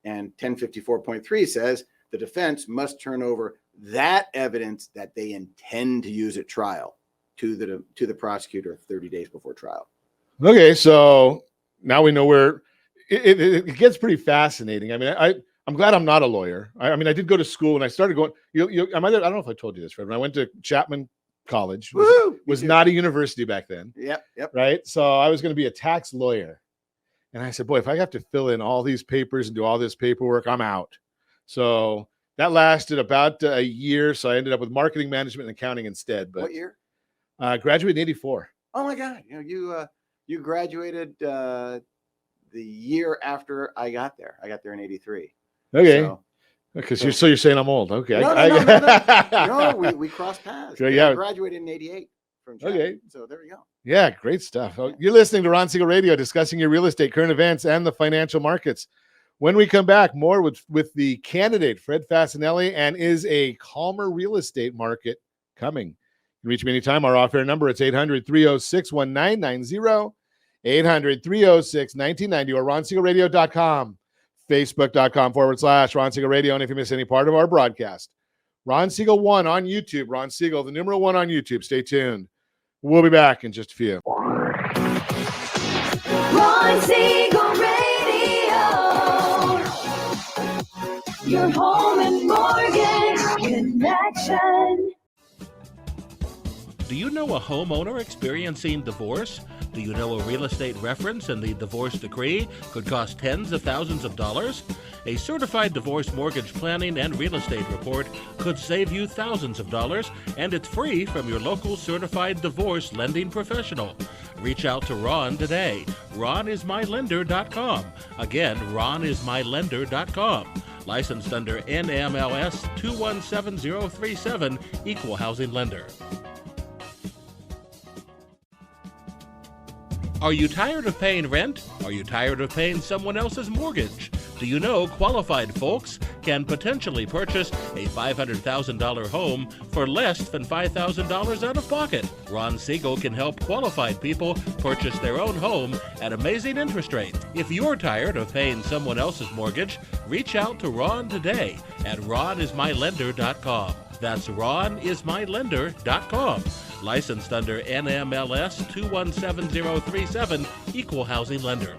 and 1054.3 says the defense must turn over that evidence that they intend to use at trial to the prosecutor 30 days before trial. Okay, so now we know where it gets pretty fascinating. I mean, I'm glad I'm not a lawyer. I mean, I did go to school and I started going. I don't know if I told you this, Fred. When I went to Chapman College, was not a university back then. Yep. Right. So I was going to be a tax lawyer. And I said, boy, if I have to fill in all these papers and do all this paperwork, I'm out. So that lasted about a year. So I ended up with marketing management and accounting instead. But what year? Graduated in 84. Oh my God. You graduated the year after I got there. I got there in 83. Okay. Because you're saying I'm old. Okay. No, we crossed paths. Yeah. I graduated in 88 from Chapman. Okay. So there you go. Yeah, great stuff. You're listening to Ron Siegel Radio, discussing your real estate, current events, and the financial markets. When we come back, more with the candidate, Fred Fascenelli, and is a calmer real estate market coming? You can reach me anytime. Our off-air number, it's 800-306-1990, 800-306-1990, or ronsiegelradio.com, facebook.com/Ron Siegel Radio. And if you miss any part of our broadcast, Ron Siegel 1 on YouTube, Ron Siegel, the numeral 1 on YouTube. Stay tuned. We'll be back in just a few. Ron Siegel Radio, your home and mortgage connection. Do you know a homeowner experiencing divorce? Do you know a real estate reference and the divorce decree could cost tens of thousands of dollars? A certified divorce mortgage planning and real estate report could save you thousands of dollars, and it's free from your local certified divorce lending professional. Reach out to Ron today. RonIsMyLender.com. Again, RonIsMyLender.com. Licensed under NMLS 217037, Equal Housing Lender. Are you tired of paying rent? Are you tired of paying someone else's mortgage? Do you know qualified folks can potentially purchase a $500,000 home for less than $5,000 out of pocket? Ron Siegel can help qualified people purchase their own home at amazing interest rates. If you're tired of paying someone else's mortgage, reach out to Ron today at RonIsMyLender.com. That's RonIsMyLender.com. Licensed under NMLS 217037, Equal Housing Lender.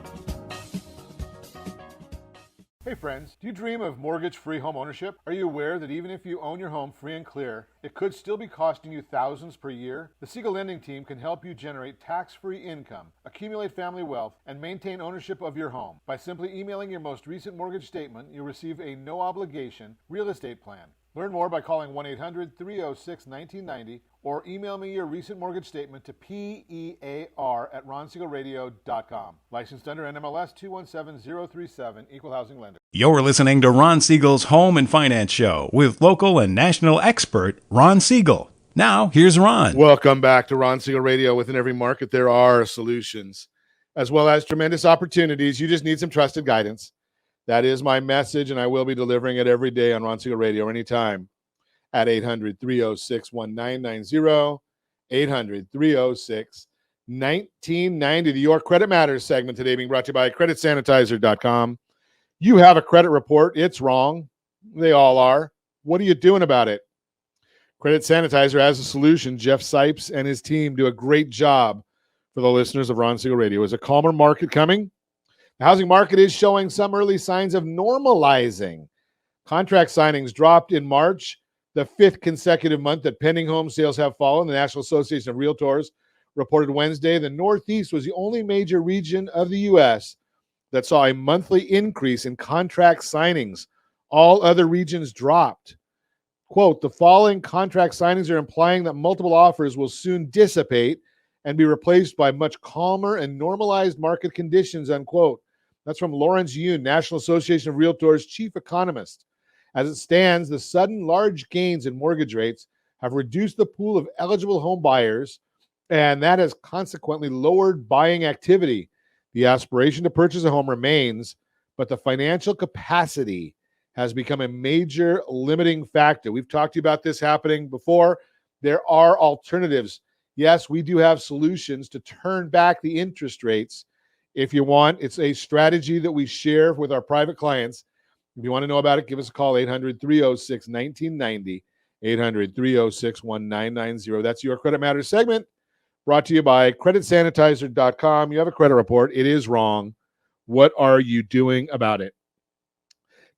Hey friends, do you dream of mortgage-free home ownership? Are you aware that even if you own your home free and clear, it could still be costing you thousands per year? The Siegel Lending Team can help you generate tax-free income, accumulate family wealth, and maintain ownership of your home. By simply emailing your most recent mortgage statement, you'll receive a no-obligation real estate plan. Learn more by calling 1-800-306-1990 or email me your recent mortgage statement to PEAR@RonSiegelRadio.com. Licensed under NMLS 217037, Equal Housing Lender. You're listening to Ron Siegel's Home and Finance Show with local and national expert Ron Siegel. Now, here's Ron. Welcome back to Ron Siegel Radio. Within every market, there are solutions, as well as tremendous opportunities. You just need some trusted guidance. That is my message, and I will be delivering it every day on Ron Siegel Radio anytime at 800-306-1990, 800-306-1990. The Your Credit Matters segment today being brought to you by CreditSanitizer.com. You have a credit report. It's wrong. They all are. What are you doing about it? Credit Sanitizer has a solution. Jeff Sipes and his team do a great job for the listeners of Ron Siegel Radio. Is a calmer market coming? The housing market is showing some early signs of normalizing. Contract signings dropped in March, the fifth consecutive month that pending home sales have fallen. The National Association of Realtors reported Wednesday the Northeast was the only major region of the U.S. that saw a monthly increase in contract signings. All other regions dropped. Quote, the falling contract signings are implying that multiple offers will soon dissipate and be replaced by much calmer and normalized market conditions, unquote. That's from Lawrence Yoon, National Association of Realtors chief economist. As it stands, the sudden large gains in mortgage rates have reduced the pool of eligible home buyers, and that has consequently lowered buying activity. The aspiration to purchase a home remains, but the financial capacity has become a major limiting factor. We've talked to you about this happening before. There are alternatives. Yes, we do have solutions to turn back the interest rates if you want. It's a strategy that we share with our private clients. If you want to know about it, give us a call, 800-306-1990, 800-306-1990. That's Your Credit Matters segment, brought to you by CreditSanitizer.com. You have a credit report. It is wrong. What are you doing about it?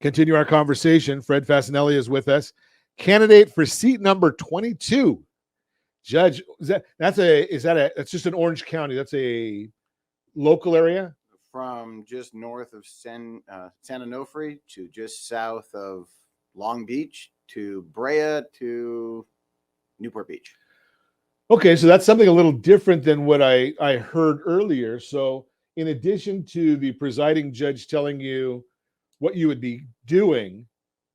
continue our conversation. Fred Fascenelli is with us, candidate for seat number 22. Judge, that's just in Orange County. That's a local area? From just north of San Onofre to just south of Long Beach to Brea to Newport Beach. Okay, so that's something a little different than what I heard earlier. So in addition to the presiding judge telling you what you would be doing,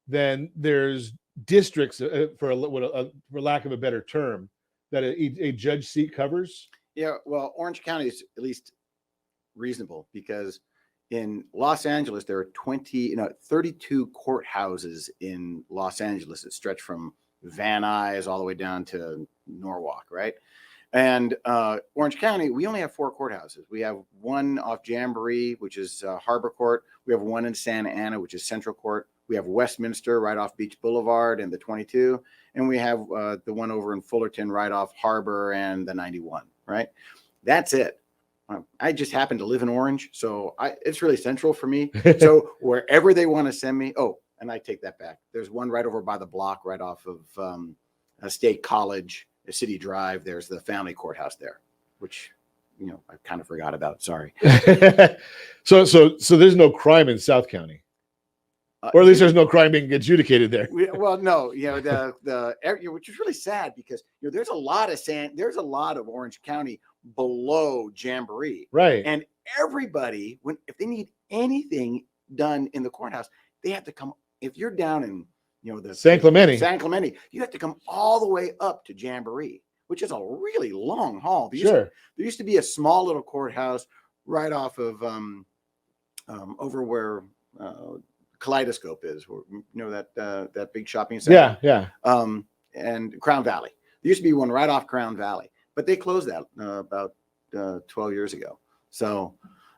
then there's districts, for lack of a better term, that a judge seat covers? Yeah, well, Orange County is at least reasonable because in Los Angeles, there are 32 courthouses in Los Angeles that stretch from Van Nuys all the way down to Norwalk, right? And Orange County, we only have 4 courthouses. We have one off Jamboree, which is Harbor Court. We have one in Santa Ana, which is Central Court. We have Westminster right off Beach Boulevard and the 22. And we have the one over in Fullerton right off Harbor and the 91, right? That's it. I just happen to live in Orange, so it's really central for me. So wherever they want to send me, and I take that back. There's one right over by the block, right off of State College, City Drive. There's the family courthouse there, which I kind of forgot about. Sorry. So there's no crime in South County, or at least there's no crime being adjudicated there. Well, no, the area, which is really sad because there's a lot of Orange County below Jamboree, right? And everybody, if they need anything done in the courthouse, they have to come. If you're down in the San Clemente, you have to come all the way up to Jamboree, which is a really long haul. There used to be a small little courthouse right off of over where Kaleidoscope is, that big shopping center. Yeah. And Crown Valley. There used to be one right off Crown Valley, but they closed that about 12 years ago. So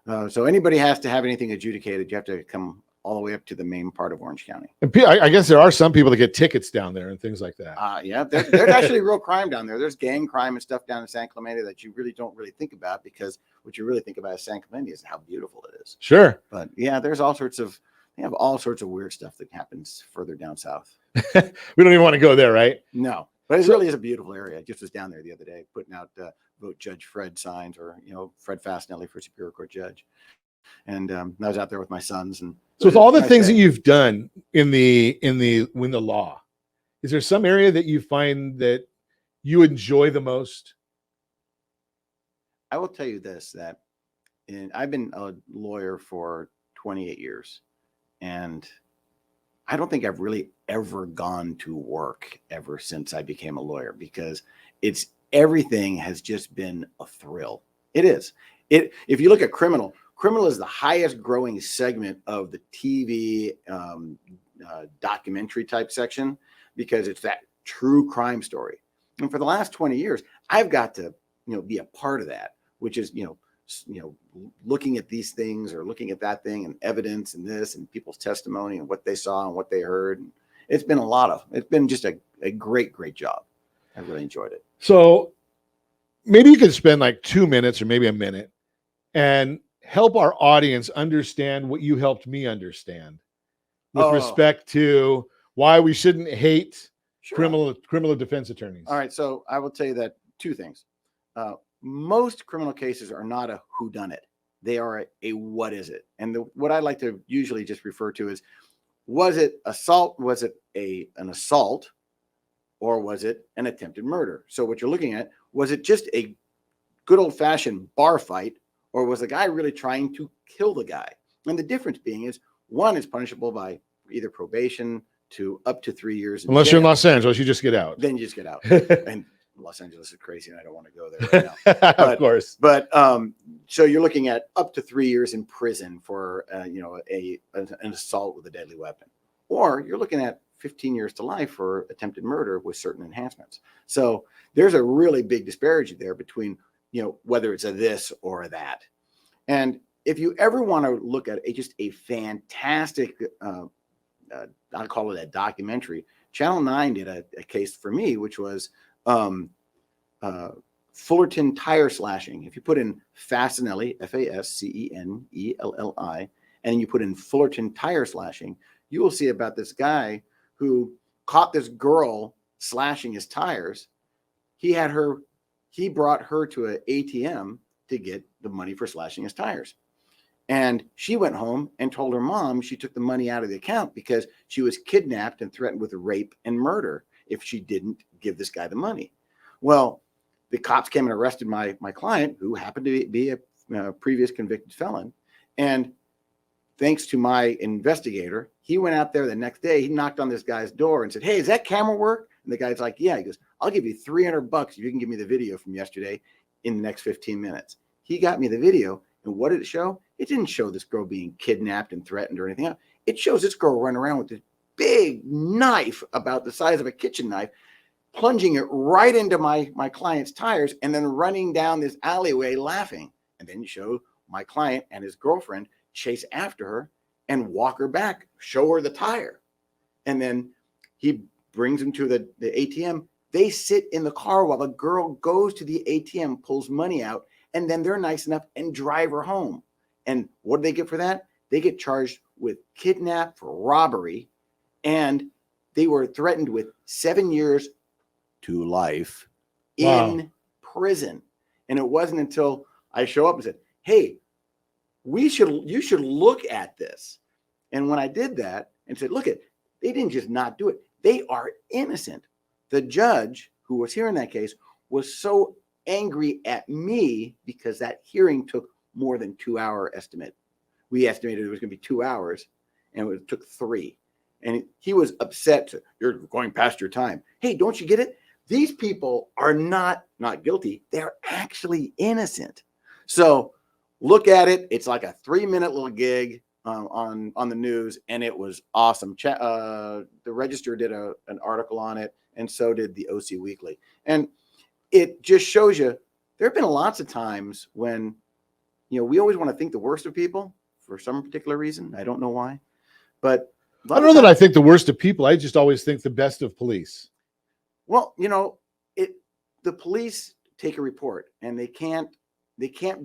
anybody has to have anything adjudicated, you have to come all the way up to the main part of Orange County. And I guess there are some people that get tickets down there and things like that. Yeah, there's actually real crime down there. There's gang crime and stuff down in San Clemente that you really don't really think about, because what you really think about is San Clemente is how beautiful it is. Sure. But yeah, there's all sorts of weird stuff that happens further down south. We don't even want to go there, right? No, but it really is a beautiful area. I just was down there the other day putting out vote Judge Fred signs, or Fred Fascenelli for Superior Court judge. And I was out there with my sons. And so with all the things that you've done in the law, is there some area that you find that you enjoy the most? I will tell you this, that I've been a lawyer for 28 years, and I don't think I've really ever gone to work ever since I became a lawyer, because everything has just been a thrill. It is. If you look at criminal is the highest growing segment of the TV documentary type section, because it's that true crime story. And for the last 20 years, I've got to, be a part of that, which is, looking at these things or looking at that thing and evidence and this and people's testimony and what they saw and what they heard. And it's been just a great, great job. I really enjoyed it. So maybe you could spend like 2 minutes or maybe a minute and help our audience understand what you helped me understand with respect to why we shouldn't hate criminal defense attorneys. All right. So I will tell you that 2 things. Most criminal cases are not a whodunit. They are a what is it? And what I like to usually just refer to is, was it assault? Was it an assault? Or was it an attempted murder? So what you're looking at, was it just a good old fashioned bar fight? Or was the guy really trying to kill the guy? And the difference being is, one is punishable by either probation to up to 3 years. Unless you're in Los Angeles, you just get out. Then you just get out. And Los Angeles is crazy, and I don't want to go there right now. Of course. But so you're looking at up to 3 years in prison for an assault with a deadly weapon, or you're looking at 15 years to life for attempted murder with certain enhancements. So there's a really big disparity there between whether it's a this or a that. And if you ever want to look at just a fantastic, I'll call it a documentary, Channel 9 did a case for me, which was Fullerton tire slashing. If you put in Fascenelli, Fascenelli, and you put in Fullerton tire slashing, you will see about this guy who caught this girl slashing his tires. He brought her to an ATM to get the money for slashing his tires. And she went home and told her mom she took the money out of the account because she was kidnapped and threatened with rape and murder if she didn't give this guy the money. Well, the cops came and arrested my client, who happened to be a previous convicted felon. And thanks to my investigator, he went out there the next day. He knocked on this guy's door and said, "Hey, is that camera work?" And the guy's like, "Yeah." He goes, "I'll give you $300 if you can give me the video from yesterday in the next 15 minutes. He got me the video. And what did it show? It didn't show this girl being kidnapped and threatened or anything else. It shows this girl running around with this big knife about the size of a kitchen knife, plunging it right into my client's tires and then running down this alleyway laughing. And then you show my client and his girlfriend chase after her and walk her back, show her the tire. And then he brings them to the ATM. They sit in the car while the girl goes to the ATM, pulls money out, and then they're nice enough and drive her home. And what do they get for that? They get charged with kidnap for robbery, and they were threatened with 7 years to life in prison. And it wasn't until I show up and said, "Hey, you should look at this." And when I did that and said, "Look, they didn't just not do it. They are innocent." The judge who was hearing that case was so angry at me because that hearing took more than 2 hour estimate. We estimated it was going to be 2 hours, and it took 3. And he was upset. "You're going past your time." Hey, don't you get it? These people are not guilty. They're actually innocent. So look at it. It's like a 3-minute little gig on the news, and it was awesome. The Register did an article on it, and so did the OC Weekly. And it just shows you there have been lots of times when, we always want to think the worst of people for some particular reason. I don't know why, but I don't know that I think the worst of people. I just always think the best of police. Well, the police take a report, and they can't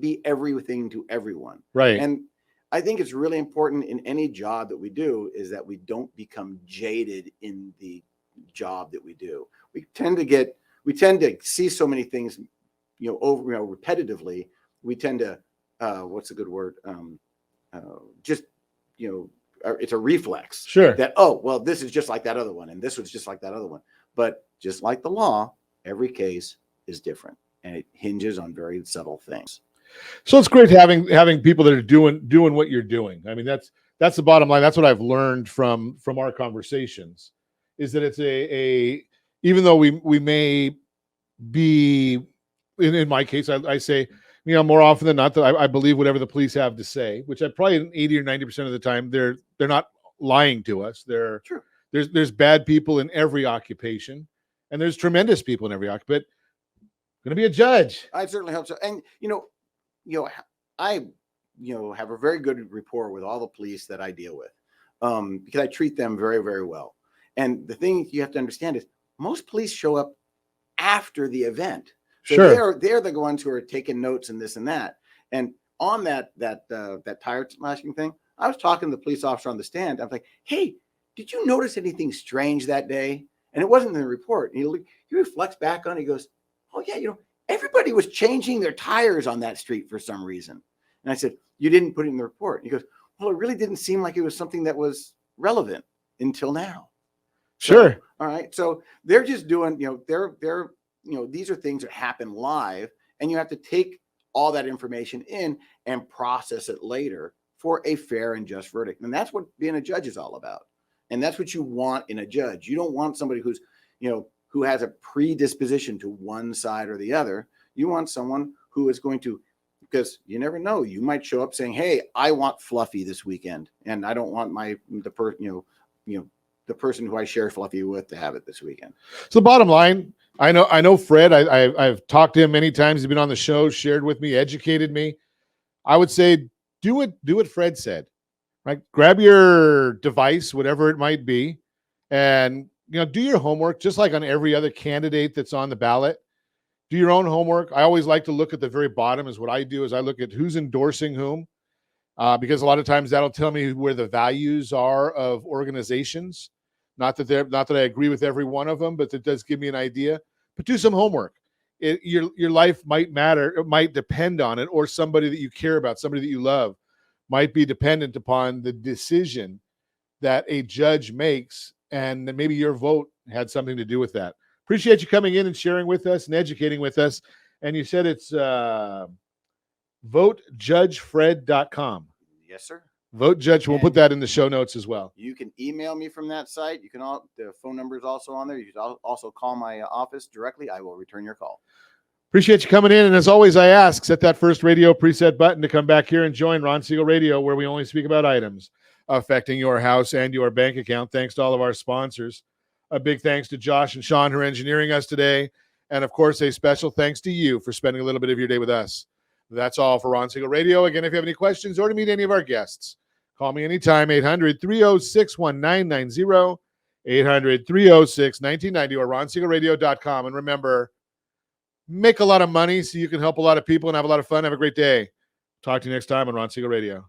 be everything to everyone. Right. And I think it's really important in any job that we do is that we don't become jaded in the job that we do. We tend to see so many things, repetitively. We tend to, what's a good word? It's a reflex. Sure. That, oh, well, this is just like that other one, and this was just like that other one. But just like the law, every case is different, and it hinges on very subtle things. So it's great having people that are doing what you're doing. I mean, that's the bottom line. That's what I've learned from our conversations, is that it's even though we may be, in my case, I say, more often than not, that I believe whatever the police have to say, which I probably 80 or 90% of the time, they're not lying to us. True. There's bad people in every occupation, and there's tremendous people in every occupation. Going to be a judge. I certainly hope so. And I have a very good rapport with all the police that I deal with, because I treat them very, very well. And the thing you have to understand is most police show up after the event. So sure. they're the ones who are taking notes and this and that. And on that tire slashing thing, I was talking to the police officer on the stand. I was like, "Hey, did you notice anything strange that day?" And it wasn't in the report. And he reflects back on it. He goes, "Oh yeah, everybody was changing their tires on that street for some reason." And I said, "You didn't put it in the report?" And he goes, "Well, it really didn't seem like it was something that was relevant until now." Sure. So, all right. So they're just doing, these are things that happen live, and you have to take all that information in and process it later for a fair and just verdict. And that's what being a judge is all about. And that's what you want in a judge. You don't want somebody who's, who has a predisposition to one side or the other. You want someone who is going to, because you never know, you might show up saying, "Hey, I want Fluffy this weekend, and I don't want the person who I share Fluffy with to have it this weekend." So bottom line, I know Fred. I've talked to him many times. He's been on the show, shared with me, educated me. I would say do what Fred said. Right? Grab your device, whatever it might be, and do your homework, just like on every other candidate that's on the ballot. Do your own homework. I always like to look at the very bottom. Is what I do is I look at who's endorsing whom. because a lot of times that'll tell me where the values are of organizations. Not that I agree with every one of them, but it does give me an idea. But do some homework. Your life might matter. It might depend on it, or somebody that you care about, somebody that you love, might be dependent upon the decision that a judge makes, and maybe your vote had something to do with that. Appreciate you coming in and sharing with us and educating with us. And you said it's votejudgefred.com. Yes, sir. Vote Judge. We'll put that in the show notes as well. You can email me from that site. You can the phone number is also on there. You can also call my office directly. I will return your call. Appreciate you coming in. And as always, I ask, set that first radio preset button to come back here and join Ron Siegel Radio, where we only speak about items affecting your house and your bank account. Thanks to all of our sponsors. A big thanks to Josh and Sean who are engineering us today. And of course, a special thanks to you for spending a little bit of your day with us. That's all for Ron Siegel Radio. Again, if you have any questions or to meet any of our guests, call me anytime, 800-306-1990, 800-306-1990, or ronsiegelradio.com. And remember, make a lot of money so you can help a lot of people and have a lot of fun. Have a great day. Talk to you next time on Ron Siegel Radio.